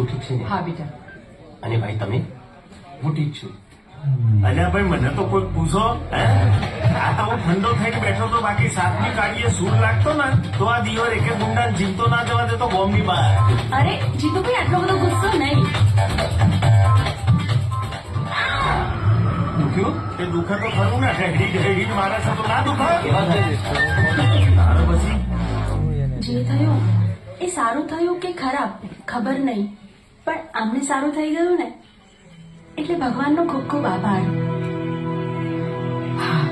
તું ઠીક છે ને? હા બેટા. અને ભાઈ તમે? હું ઠીક છું. અલ્યા ભાઈ મને તો કોઈ પૂછો હે? આ તો હું ઠંડો થઈને બેઠો તો બાકી સાતમી કાઢીએ સૂર લાગતો ને તો આ દિયોર એકે ગુંડા જીવતો ના જવા દેતો બોમ્બની બહાર. અરે જીતુભાઈ આટલો બધો ગુસ્સો નહીં. દુખ્યું તે દુખે તો ખરું ને ઢેડી ઢેડી મારે છે તો ના દુખાય. તારે પછી જે થયું એ સારું થયું કે ખરાબ ખબર નહીં, પણ આમને સારું થઈ ગયું ને એટલે ભગવાનનો ખૂબ ખૂબ આભાર. હા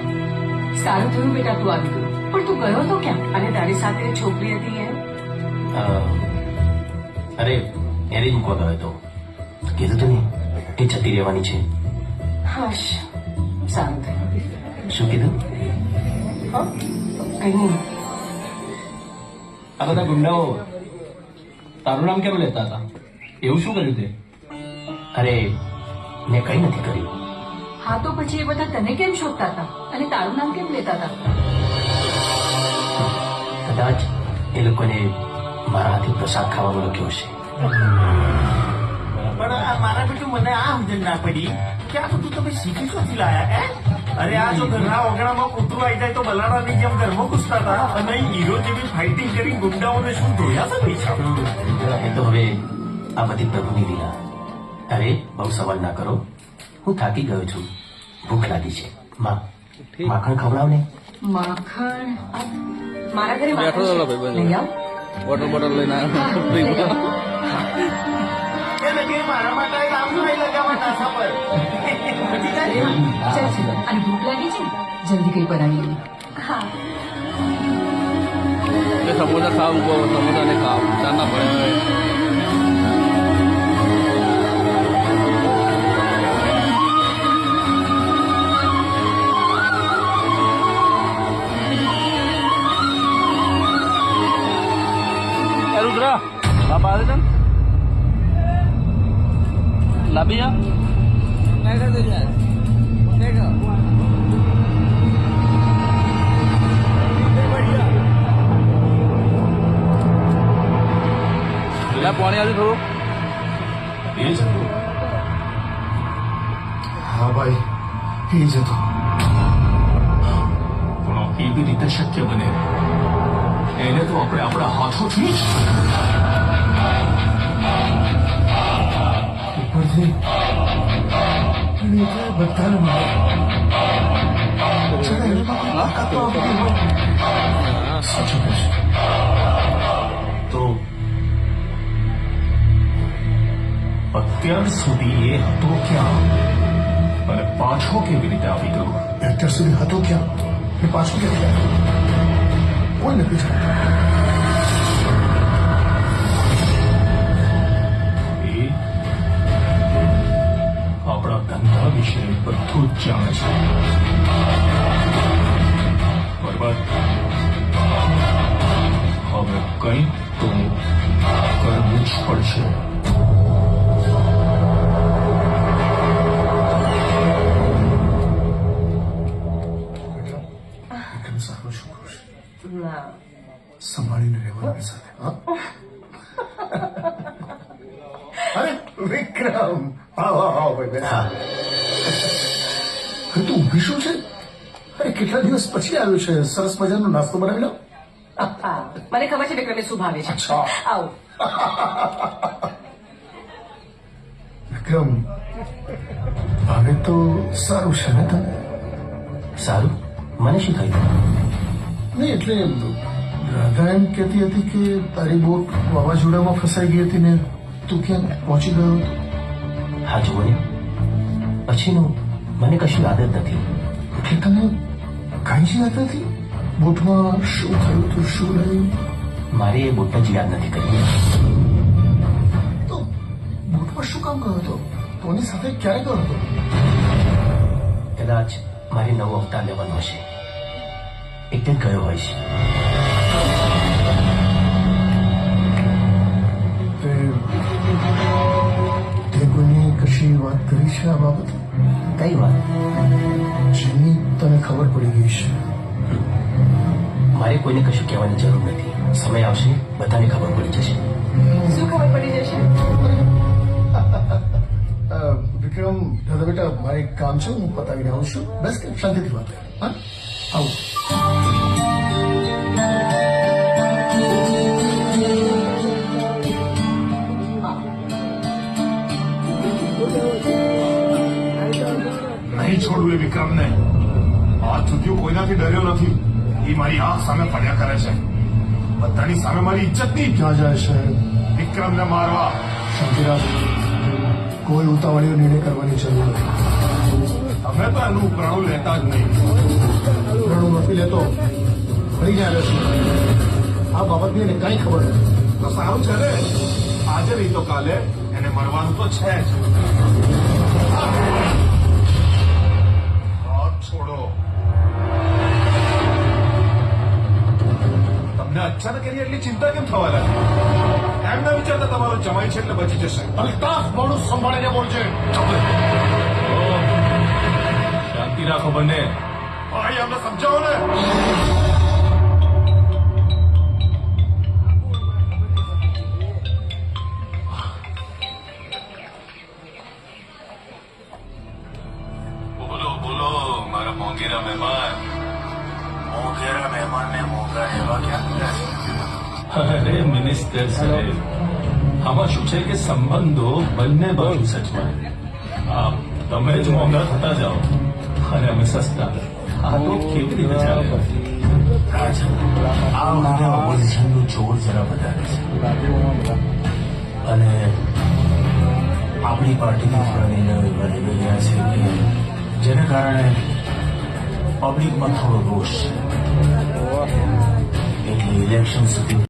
સારું થયું બેટા તું આવી ગયો, પણ તું ગયો તો ક્યાં? અને તારી સાથે છોકરી હતી એમ? અરે એને જ મૂકવા ગયો હતો. કીધું તું ને કે જતી રહેવાની છે. હાશ સારું થયું. શું કીધું? કઈ નહીં. આ બધા ગુંડાઓ તારું નામ કેમ લેતા હતા? એવું શું કર્યું તે? અરે મેં કઈ નથી કર્યું. હા તો પછી એ બધા તને કેમ શોધતા હતા અને તારું નામ કેમ લેતા હતા? કદાચ એ લોકોને મારા હાથે પ્રસાદ ખાવાનો લખ્યો હશે. પણ આ મારા બેટું મને આ સમજણ ના પડી કે આ બધું તમે શીખી ક્યાંથી લાયા હે? અરે આ જો ઘરના ઓગણામાં કૂતરું આવી જાય તો બલાડાની જેમ ઘરમાં ઘૂસતા હતા અને હીરો જેવી ફાઇટિંગ કરી ગુંડાઓને શું ધોયા હતા પૈસા? એ તો હવે આ બધી પ્રભુની લીલા. અરે બહુ સવાલ ના કરો, હું થાકી ગયો છું, ભૂખ લાગી છે. માખણ ખવડાવ ને. માખણ મારા ઘરે બેઠો માખણ હતો છે. ભાઈ લઈ આવ. વોટર બોટલ લઈને આવ્યો. એટલે કે મારા માટે આમ નહીં લગાવવા નાસા પર. પછી કાંઈ? ચાલ ચાલ. અને ભૂખ લાગી છે ને? જલ્દી કઈ બનાવી લે. હા સમોસા ખાવ ઉભો સમોસા ને ખાવ ચાના પડે. રુદ્રા બાપા આવે છે ને લાભી જા. પેલા પાણી આવ્યું થોડું. એ જ હતું. હા ભાઈ એ જ હતું. પણ એવી રીતે શક્ય બને એને તો આપણે આપણા હાથોથી જ ઉપરથી બધાને સાચું કહેશે તો અત્યાર સુધી એ હતો ક્યાં અને પાછો કેવી રીતે આવી ગયો? અત્યાર સુધી હતો ક્યાં એ પાછો કેવી રીતે કોઈ નથી એ આપણા ધંધા વિશે બધું જ જાણે છે. બરાબર, હવે કંઈક તો કરવું જ પડશે. સંભાળીને રહેવાનું સાથે. અરે વિક્રમ આવો આવો ભાઈ. હા અરે તું ઊભી શું છે? અરે કેટલા દિવસ પછી આવ્યો છે, સરસ મજાનો નાસ્તો બનાવી લો. હા મને ખબર છે વિક્રમને શું ભાવે છે. અચ્છા. આવો. વિક્રમ હવે તો સારું છે ને તને? સારું, મને શું થયું? નહીં એટલે રાધા એમ કહેતી હતી કે તારી બોટ વાવાઝોડામાં ફસાઈ ગઈ હતી ને તું ક્યાં પહોંચી ગયો હતો? હા જુઓ ને, પછીનું મને કશું યાદ જ નથી. એટલે તને કાંઈ જ યાદ નથી? બોટમાં શું થયું હતું, શું રહ્યું? મારે એ બોટ જ યાદ નથી કરી. તો બોટમાં શું કામ ગયો હતો? કોની સાથે ક્યારે ગયો હતો? કદાચ મારે નવો અવતાર લેવાનો હશે એટલે જ ગયો હોય છે. તે કોઈને કશી વાત કરી છે આ બાબતે? કઈ વાત? જેની તને ખબર પડી ગઈ છે. મારે કોઈને કશું કહેવાની જરૂર નથી. સમય આવશે બધાને ખબર પડી જશે. શું ખબર પડી જશે? વિક્રમ દાદા બેટા મારે એક કામ છે હું પતાવીને આવું છું બસ કે શાંતિથી વાત કરે હા આવું નહીં છોડવું એ વિક્રમને આજ સુધી હું કોઈનાથી ડર્યો નથી એ મારી આંખ સામે ફર્યા કરે છે બધાની સામે મારી ઇજ્જતની ક્યાં જાય છે વિક્રમને મારવા શાંતિરાજ કોઈ ઉતાવળીઓ નિર્ણય કરવાની જરૂર નથી તમે તો એનું ઉપરાણું લેતા જ નહીં રણું નથી લેતો ફરી જાય છે આ બાબતની એને કઈ ખબર નથી તો સારું છે ને આજે નહીં તો કાલે એને મળવાનું તો છે જ હાથ છોડો તમને અચાનક એની એટલી ચિંતા કેમ થવા લાગી એમ ના વિચારતા તમારો જમાઈ છે એટલે બચી જશે અલ્તાફ મોડું સંભાળીને બોલજે શાંતિ રાખો બંને ભાઈ અમને સમજાવો ને બોલો બોલો મારા મોંઘેરા મહેમાન ને મોંઘા એવા ક્યાં અરે મિનિસ્ટર સાહેબ આમાં શું છે કે સંબંધો બંને બાજુ સચવાય તમે જ મોંઘા થતા જાઓ અને અમે સસ્તા આ તો કેવી રીતે ચાલે રાજ આ વખતે ઓપોઝિશનનું જોર જરા વધારે છે અને આપણી પાર્ટીના થોડા નિર્ણયો એવા લઈ રહ્યા છે કે જેને કારણે પબ્લિકમાં થોડો રોષ છે એટલે ઇલેક્શન સુધી